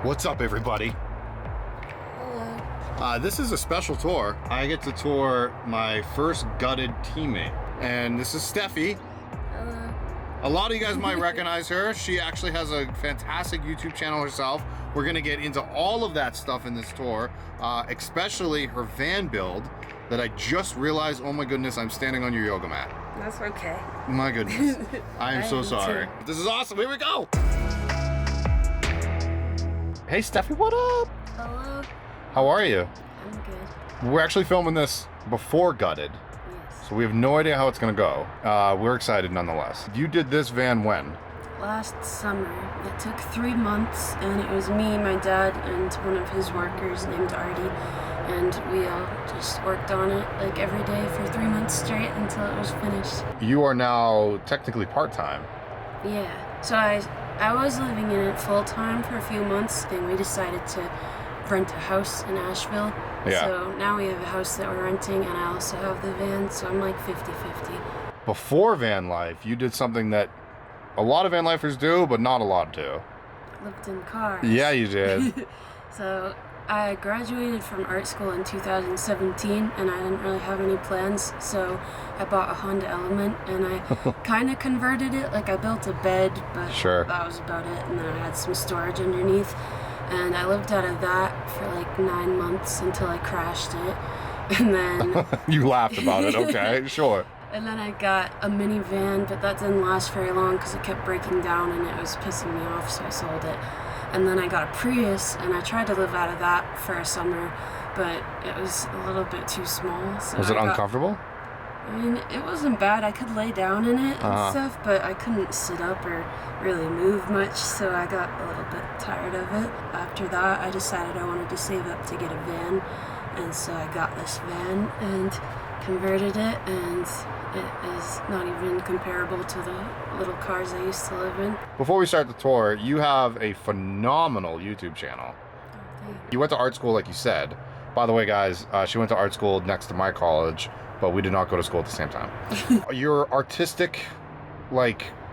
What's up, everybody? Hello. This is a special tour. I get to tour my first gutted teammate, and this is Steffi. Hello. A lot of you guys might recognize her. She actually has a fantastic YouTube channel herself. We're gonna get into all of that stuff in this tour, especially her van build that I just realized, oh my goodness, I'm standing on your yoga mat. That's okay. My goodness. I am so am sorry. too. This is awesome, here we go. Hey Steffi, what up? Hello. How are you? I'm good. We're actually filming this before gutted, Yes. so we have no idea how it's gonna go. We're excited nonetheless. You did this van when? Last summer. It took 3 months, and it was me, my dad, and one of his workers named Artie, and we all just worked on it like every day for 3 months straight until it was finished. You are now technically part-time. Yeah. So I was living in it full time for a few months, then we decided to rent a house in Asheville. Yeah. So now we have a house that we're renting, and I also have the van, so I'm like 50-50. Before van life, you did something that a lot of van lifers do, but not a lot do. Lived in cars. Yeah, you did. So I graduated from art school in 2017, and I didn't really have any plans, so I bought a Honda Element, and I kind of converted it. Like, I built a bed, but Sure. that was about it, and then I had some storage underneath, and I lived out of that for like 9 months until I crashed it, and then You laughed about it, okay, sure. and then I got a minivan, but that didn't last very long because it kept breaking down and it was pissing me off, so I sold it. And then I got a Prius, and I tried to live out of that for a summer, but it was a little bit too small. So Was it uncomfortable? I mean, it wasn't bad. I could lay down in it and Uh-huh. stuff, but I couldn't sit up or really move much, so I got a little bit tired of it. After that, I decided I wanted to save up to get a van, and so I got this van and converted it, and it is not even comparable to the little cars I used to live in. Before we start the tour, you have a phenomenal YouTube channel. You went to art school, like you said. By the way, guys, she went to art school next to my college, but we did not go to school at the same time. Your artistic,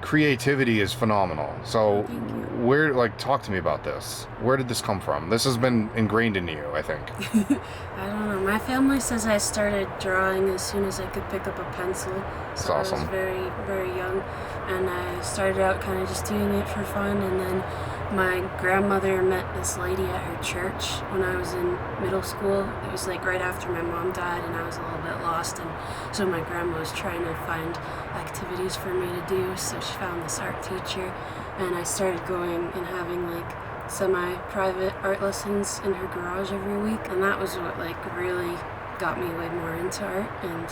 creativity is phenomenal. So, Thank you. talk to me about this. Where did this come from? This has been ingrained in you, I think. I don't know. My family says I started drawing as soon as I could pick up a pencil. That's So I awesome. was very, very young, and I started out kind of just doing it for fun, and then my grandmother met this lady at her church when I was in middle school. It was like right after my mom died, and I was a little bit lost, and so my grandma was trying to find activities for me to do, so she found this art teacher, and I started going and having semi-private art lessons in her garage every week, and that was what really got me way more into art. And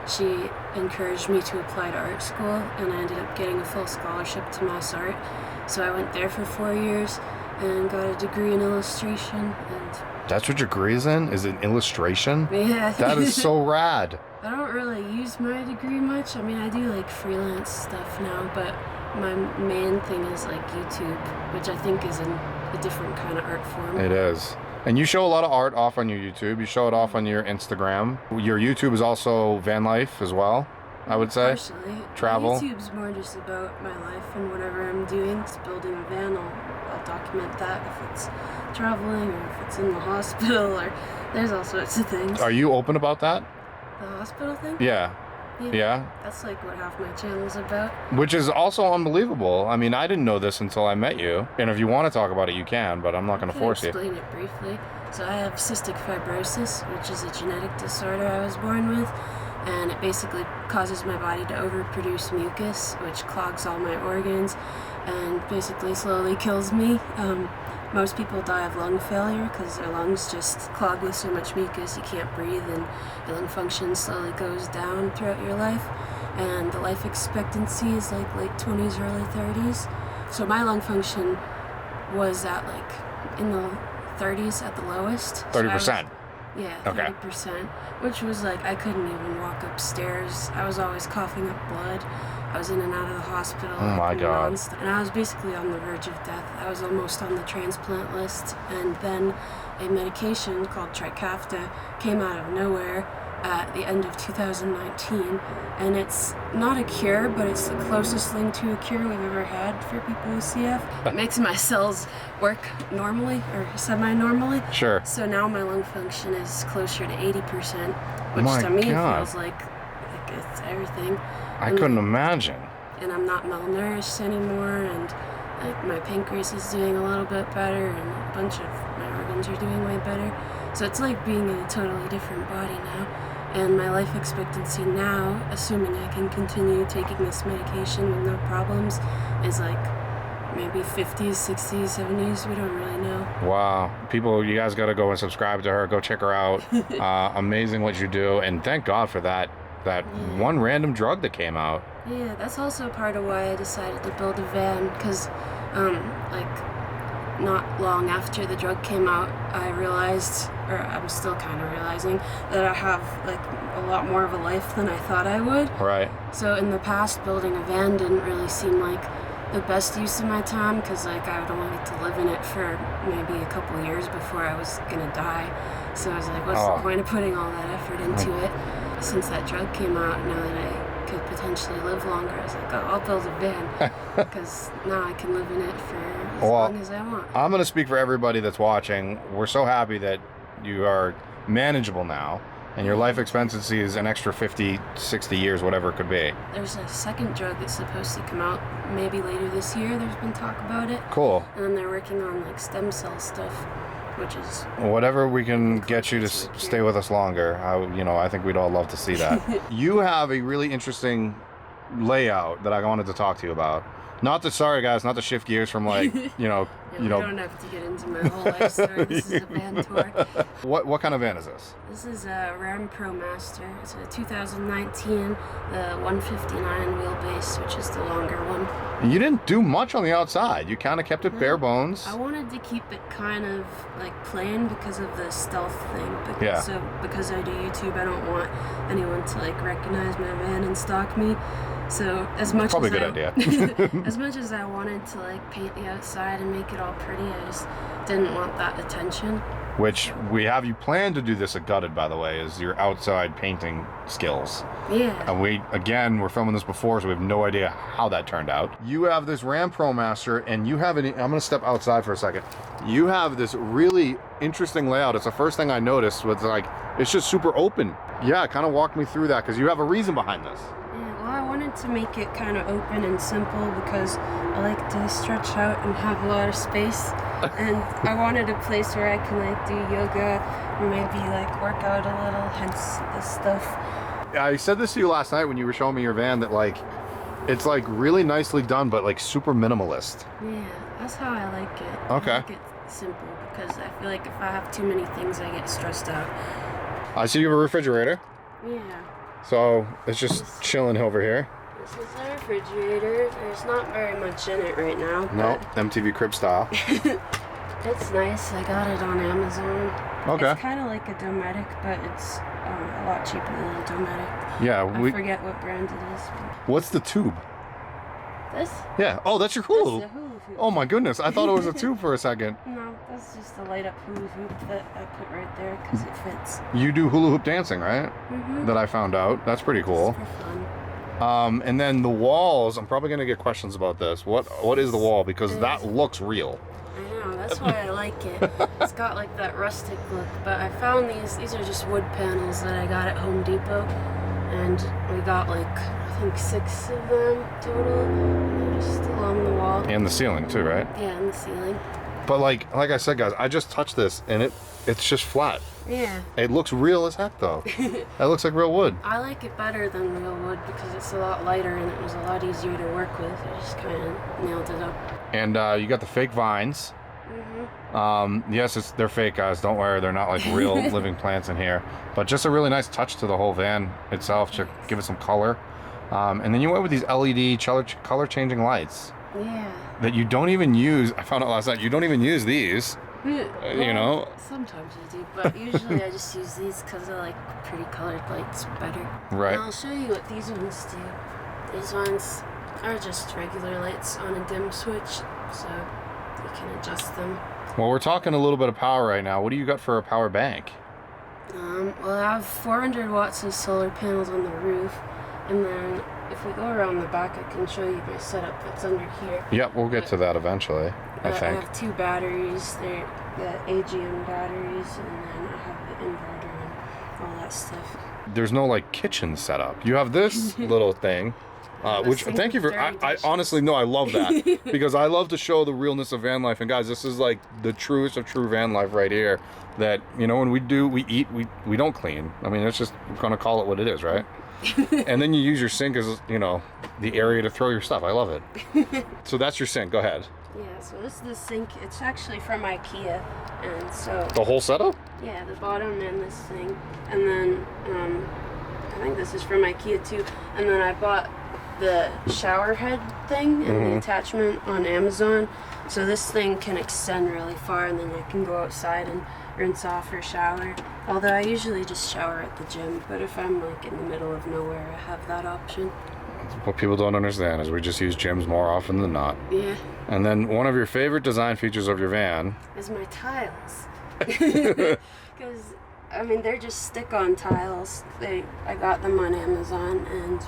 she encouraged me to apply to art school, and I ended up getting a full scholarship to Mass Art. So I went there for 4 years and got a degree in illustration, and That's what your degree is in? Is it illustration? yeah. That is so rad. I don't really use my degree much. I mean, I do freelance stuff now, but my main thing is YouTube, which I think is a different kind of art form. It is. And you show a lot of art off on your YouTube. You show it off on your Instagram. Your YouTube is also van life as well, I would say. Partially. Travel. YouTube's more just about my life and whatever I'm doing. It's building a van. I'll document that if it's traveling or if it's in the hospital, or there's all sorts of things. Are you open about that? The hospital thing? Yeah. Yeah? That's what half my channel's about. Which is also unbelievable. I mean, I didn't know this until I met you. And if you want to talk about it, you can, but I'm not going to force you. Explain it briefly. So I have cystic fibrosis, which is a genetic disorder I was born with, and it basically causes my body to overproduce mucus, which clogs all my organs and basically slowly kills me. Most people die of lung failure because their lungs just clog with so much mucus you can't breathe, and your lung function slowly goes down throughout your life, and the life expectancy is late 20s, early 30s. So my lung function was at in the 30s at the lowest. 30%. Yeah, Okay. 30%, which was I couldn't even walk upstairs. I was always coughing up blood. I was in and out of the hospital. Oh my God. And I was basically on the verge of death. I was almost on the transplant list, and then a medication called Trikafta came out of nowhere, at the end of 2019, and it's not a cure, but it's the closest thing to a cure we've ever had for people with CF. It makes my cells work normally, or semi-normally. Sure. So now my lung function is closer to 80%, which My to me God. feels like it's everything. I couldn't imagine. And I'm not malnourished anymore, and like my pancreas is doing a little bit better, and a bunch of my organs are doing way better. So it's like being in a totally different body now. And my life expectancy now, assuming I can continue taking this medication with no problems, is like maybe 50s, 60s, 70s. We don't really know. Wow. People, you guys got to go and subscribe to her. Go check her out. Amazing what you do. And thank God for that one random drug that came out. Yeah, that's also part of why I decided to build a van, because like not long after the drug came out, I realized, or I'm still kind of realizing, that I have like a lot more of a life than I thought I would. Right. So in the past, building a van didn't really seem like the best use of my time, because like I would only get to live in it for maybe a couple of years before I was gonna die. So I was like, what's the point of putting all that effort into it? Since that drug came out, now that I could potentially live longer, I was like, oh, I'll build a van, because now I can live in it for as long as I want. I'm going to speak for everybody that's watching. We're so happy that you are manageable now, and your life expectancy is an extra 50, 60 years, whatever it could be. There's a second drug that's supposed to come out maybe later this year. There's been talk about it. Cool. And then they're working on like stem cell stuff, which is whatever we can get you to stay with us longer. I think we'd all love to see that. You have a really interesting layout that I wanted to talk to you about. Sorry guys, not to shift gears from like, you don't have to get into my whole life story. This is a van tour. What kind of van is this? This is a Ram Pro Master. It's a 2019, the 159 wheelbase, which is the longer one. You didn't do much on the outside. You kind of kept it bare bones. I wanted to keep it kind of like plain because of the stealth thing. So because I do YouTube, I don't want anyone to like recognize my van and stalk me. So as much probably as a good idea. as much as I wanted to like paint the outside and make it all pretty, I just didn't want that attention. Which we have you plan to do this at Gutted, by the way, is your outside painting skills. Yeah. And we're filming this before, so we have no idea how that turned out. You have this Ram Pro Master, and you have I'm gonna step outside for a second. You have this really interesting layout. It's the first thing I noticed, was like, it's just super open. Yeah, kind of walk me through that, because you have a reason behind this. Well, I wanted to make it kind of open and simple because I like to stretch out and have a lot of space. And I wanted a place where I can like do yoga or maybe like work out a little, hence this stuff. I said this to you last night when you were showing me your van, that like, it's like really nicely done, but like super minimalist. Yeah, that's how I like it. Okay. I like it simple because I feel like if I have too many things, I get stressed out. I see you have a refrigerator. Yeah. So it's just chilling over here. This is the refrigerator. There's not very much in it right now. No, MTV Crib style. It's nice. I got it on Amazon. Okay. It's kind of like a Dometic, but it's a lot cheaper than a Dometic. Yeah. I forget what brand it is. What's the tube? This? Yeah. Oh, that's your hula. That's the hula hoop. Oh my goodness. I thought it was a tube for a second. No, that's just a light up hula hoop that I put right there because it fits. You do hula hoop dancing, right? Mm-hmm. That I found out. That's pretty cool. It's for fun. And then the walls, I'm probably gonna get questions about this. What is the wall? Because that looks real. I know, that's why I like it. It's got like that rustic look, but I found these are just wood panels that I got at Home Depot, and we got like, I think 6 of them total, and they're just along the wall. And the ceiling too, right? Yeah, and the ceiling. But like I said, guys, I just touched this and it's just flat. Yeah. It looks real as heck though. That looks like real wood. I like it better than real wood because it's a lot lighter and it was a lot easier to work with. I just kind of nailed it up. And you got the fake vines. Mm-hmm. Yes, they're fake, guys. Don't worry, they're not like real living plants in here. But just a really nice touch to the whole van itself to give it some color. And then you went with these LED color changing lights. Yeah. That you don't even use. I found out last night, you don't even use these. Well, you know? Sometimes I do, but usually I just use these because I like pretty colored lights better. Right. And I'll show you what these ones do. These ones are just regular lights on a dim switch, so you can adjust them. Well, we're talking a little bit of power right now. What do you got for a power bank? Well, I have 400 watts of solar panels on the roof, and then if we go around the back, I can show you my setup that's under here. Yep, we'll get to that eventually, I think. I have 2 batteries. They're the AGM batteries, and then I have the inverter and all that stuff. There's no like kitchen setup. You have this little thing. Which thank you for. I honestly no, I love that because I love to show the realness of van life. And guys, this is like the truest of true van life right here. That when we eat, we don't clean. I mean, it's just we're gonna call it what it is, right? And then you use your sink as the area to throw your stuff. I love it. So that's your sink. Go ahead. Yeah. So this is the sink. It's actually from IKEA, and so the whole setup. Yeah, the bottom and this thing, and then I think this is from IKEA too. And then I bought the shower head thing and the attachment on Amazon, so this thing can extend really far, and then I can go outside and rinse off or shower. Although I usually just shower at the gym, but if I'm like in the middle of nowhere, I have that option. What people don't understand is we just use gyms more often than not. Yeah. And then one of your favorite design features of your van is my tiles. Because I mean, they're just stick-on tiles. I got them on Amazon, and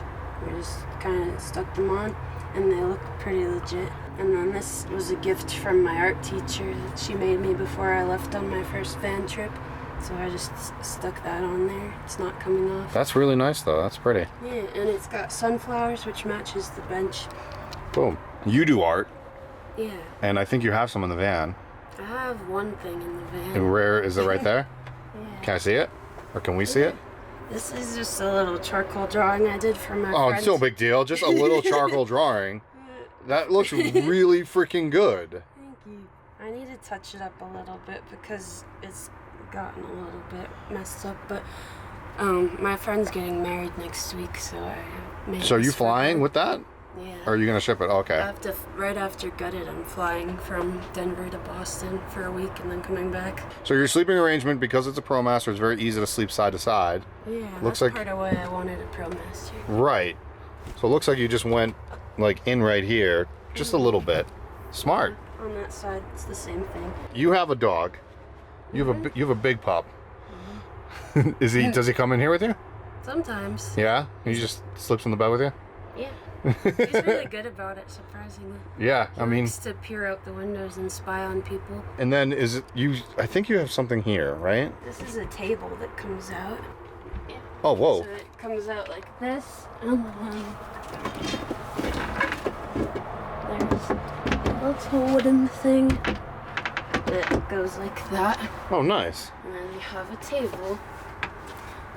we just kind of stuck them on, and they look pretty legit. And then this was a gift from my art teacher that she made me before I left on my first van trip. So I just stuck that on there. It's not coming off. That's really nice, though. That's pretty. Yeah, and it's got sunflowers, which matches the bench. Boom. You do art. Yeah. And I think you have some in the van. I have one thing in the van. And where is it? Right there? Yeah. Can I see it? Or can we see it? This is just a little charcoal drawing I did for my friends. Oh, it's no big deal. Just a little charcoal drawing. That looks really freaking good. Thank you. I need to touch it up a little bit because it's gotten a little bit messed up. But my friend's getting married next week, so I made. So are you flying with that? Yeah. Or are you gonna ship it? Okay. I have to right after Gutted. I'm flying from Denver to Boston for a week and then coming back. So your sleeping arrangement, because it's a ProMaster, it's very easy to sleep side to side. Yeah. Looks that's like part of why I wanted a ProMaster. Right. So it looks like you just went like in right here, just a little bit. Smart. Yeah, on that side, it's the same thing. You have a dog. You have a big pup. Does he come in here with you? Sometimes. Yeah. He just slips in the bed with you. Yeah. He's really good about it, surprisingly. Yeah, He I mean. likes to peer out the windows and spy on people. And then I think you have something here, right? This is a table that comes out. Yeah. Oh, whoa. So it comes out like this, and then there's a little wooden thing that goes like that. Oh, nice. And then you have a table,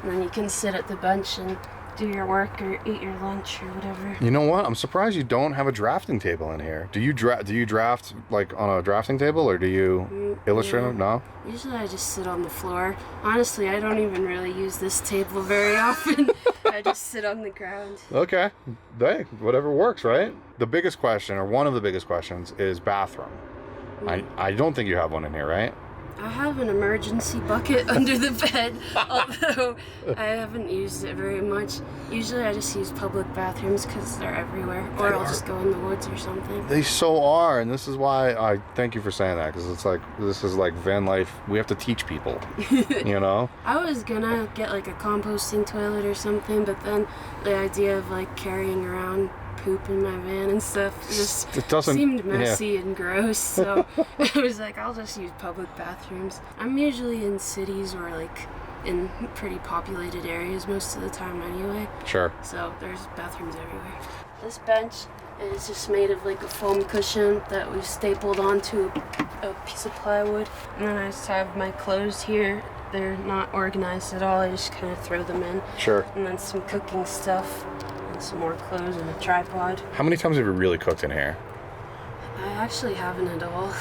and then you can sit at the bench and do your work or eat your lunch or whatever. You know what? I'm surprised you don't have a drafting table in here. Do you draft like on a drafting table, or do you illustrate them? No? Usually I just sit on the floor. Honestly, I don't even really use this table very often. I just sit on the ground. Okay. Hey, whatever works, right? The biggest question, or one of the biggest questions, is bathroom. I don't think you have one in here, right? I have an emergency bucket under the bed, although I haven't used it very much. Usually I just use public bathrooms because they're everywhere, or I'll just go in the woods or something. They so are, and this is why I thank you for saying that, because it's like, this is like van life. We have to teach people, you know? I was gonna get like a composting toilet or something, but then the idea of like carrying around poop in my van and stuff just seemed messy and gross, so I was like, I'll just use public bathrooms. I'm usually in cities or like in pretty populated areas most of the time anyway. Sure. So there's bathrooms everywhere. This bench is just made of like a foam cushion that we've stapled onto a piece of plywood, and then I just have my clothes here. They're not organized at all, I just kind of throw them in. Sure. And then some cooking stuff, some more clothes and a tripod. How many times have you really cooked in here? I actually haven't at all.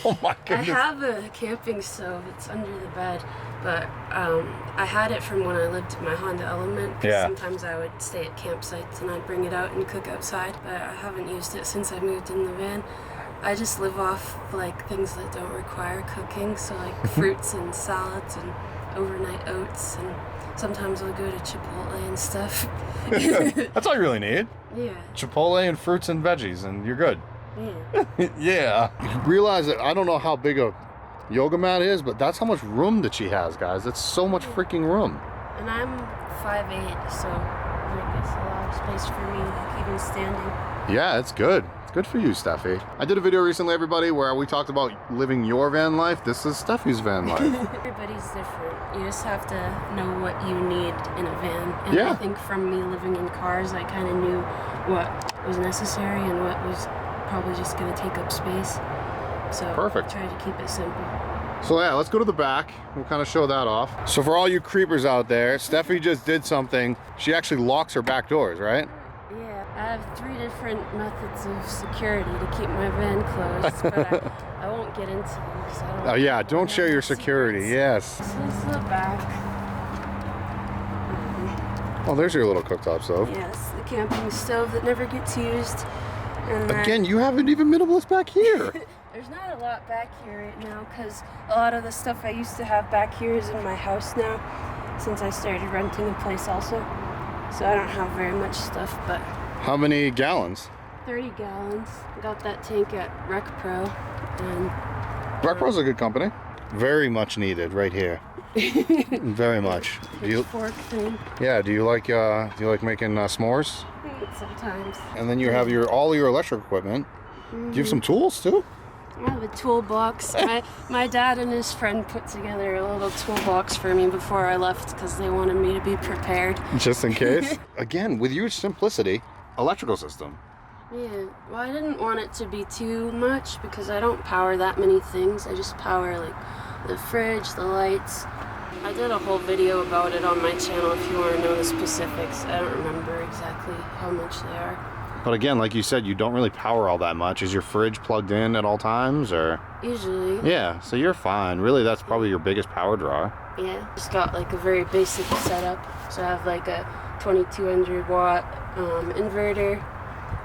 Oh my goodness. I have a camping stove. It's under the bed, but I had it from when I lived in my Honda Element. Yeah. Sometimes I would stay at campsites and I'd bring it out and cook outside, but I haven't used it since I moved in the van. I just live off like things that don't require cooking, so like fruits and salads and overnight oats, and sometimes I'll go to Chipotle and stuff. That's all you really need. Yeah. Chipotle and fruits and veggies, and you're good. Yeah. Yeah. You realize that I don't know how big a yoga mat is, but that's how much room that she has, guys. That's so much freaking room. And I'm 5'8", so I guess a lot of space for me, like even standing. Yeah, it's good. It's good for you, Steffi. I did a video recently, everybody, where we talked about living your van life. This is Steffi's van life. Everybody's different. You just have to know what you need in a van. And Yeah. I think from me living in cars, I kind of knew what was necessary and what was probably just going to take up space. So Perfect. I try to keep it simple. So yeah, let's go to the back. We'll kind of show that off. So for all you creepers out there, Steffi just did something. She actually locks her back doors, right? Yeah, I have 3 different methods of security to keep my van closed, but I won't get into them because I don't. Oh yeah, don't share your security. Yes. This is the back. Oh, there's your little cooktop stove. Yes, the camping stove that never gets used. And then, Again, you have an even minimalist back here. there's not a lot back here right now because a lot of the stuff I used to have back here is in my house now since I started renting a place also. So I don't have very much stuff, but How many gallons? 30 gallons. Got that tank at Rec Pro, and Breckpro's a good company. Very much needed right here. Very much. Do you, fork thing yeah, do you like making s'mores? sometimes. And then you have all your electric equipment. Do you have some tools too? I have a toolbox. My dad and his friend put together a little toolbox for me before I left because they wanted me to be prepared. Just in case. Again, with your simplicity, electrical system. Yeah, well, I didn't want it to be too much because I don't power that many things. I just power like the fridge, the lights. I did a whole video about it on my channel if you want to know the specifics. I don't remember exactly how much they are. But again, like you said, you don't really power all that much. Is your fridge plugged in at all times, or? Usually. Yeah, so you're fine. Really, that's probably your biggest power draw. Yeah, just got like a very basic setup. So I have like a 2200 watt inverter,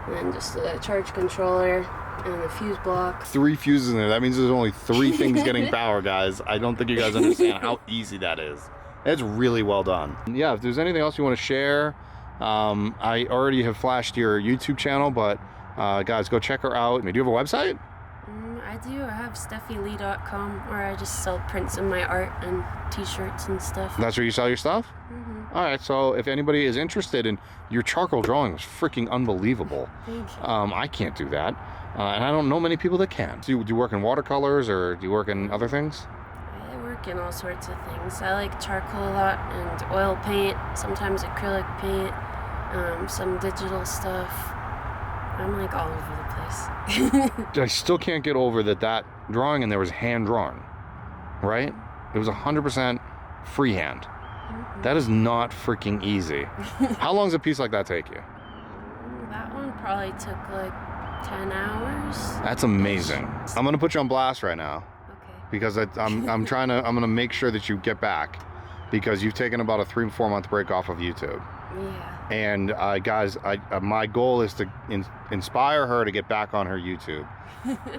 and then just a charge controller and a fuse block. 3 fuses in there. That means there's only 3 things getting power, guys. I don't think you guys understand how easy that is. It's really well done. Yeah, if there's anything else you want to share, I already have flashed your YouTube channel, but guys, go check her out. Do you have a website? I do. I have steffilee.com where I just sell prints of my art and t-shirts and stuff. That's where you sell your stuff? All right, so if anybody is interested in your charcoal drawing, is freaking unbelievable. Thank you. I can't do that, and I don't know many people that can. Do you work in watercolors, or do you work in other things? I work in all sorts of things. I like charcoal a lot and oil paint, sometimes acrylic paint, some digital stuff. I'm like all over the place. I still can't get over that drawing in there was hand drawn, right? It was 100% freehand. That is not freaking easy. How long does a piece like that take you? That one probably took like 10 hours. That's amazing. I'm gonna put you on blast right now Okay. because I'm gonna make sure that you get back, because you've taken about a 3-4 month break off of YouTube. Yeah. And guys, my goal is to inspire her to get back on her YouTube,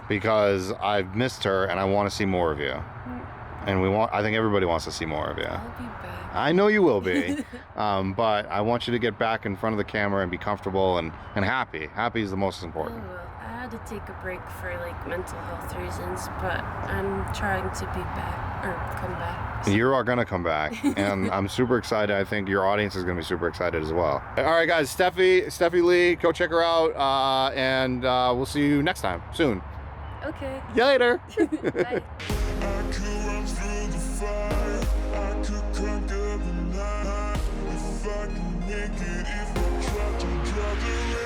because I've missed her and I want to see more of you. And I think everybody wants to see more of you. I'll be back. I know you will be, but I want you to get back in front of the camera and be comfortable and happy. Happy is the most important. Oh, well, I had to take a break for like mental health reasons, but I'm trying to be back or come back. So. You are gonna come back, and I'm super excited. I think your audience is gonna be super excited as well. All right, guys, Steffi Lee, go check her out, and we'll see you next time soon. Okay. See you later. Bye. I could run through the fire, I could conquer the night. If I can make it, if I try to draw the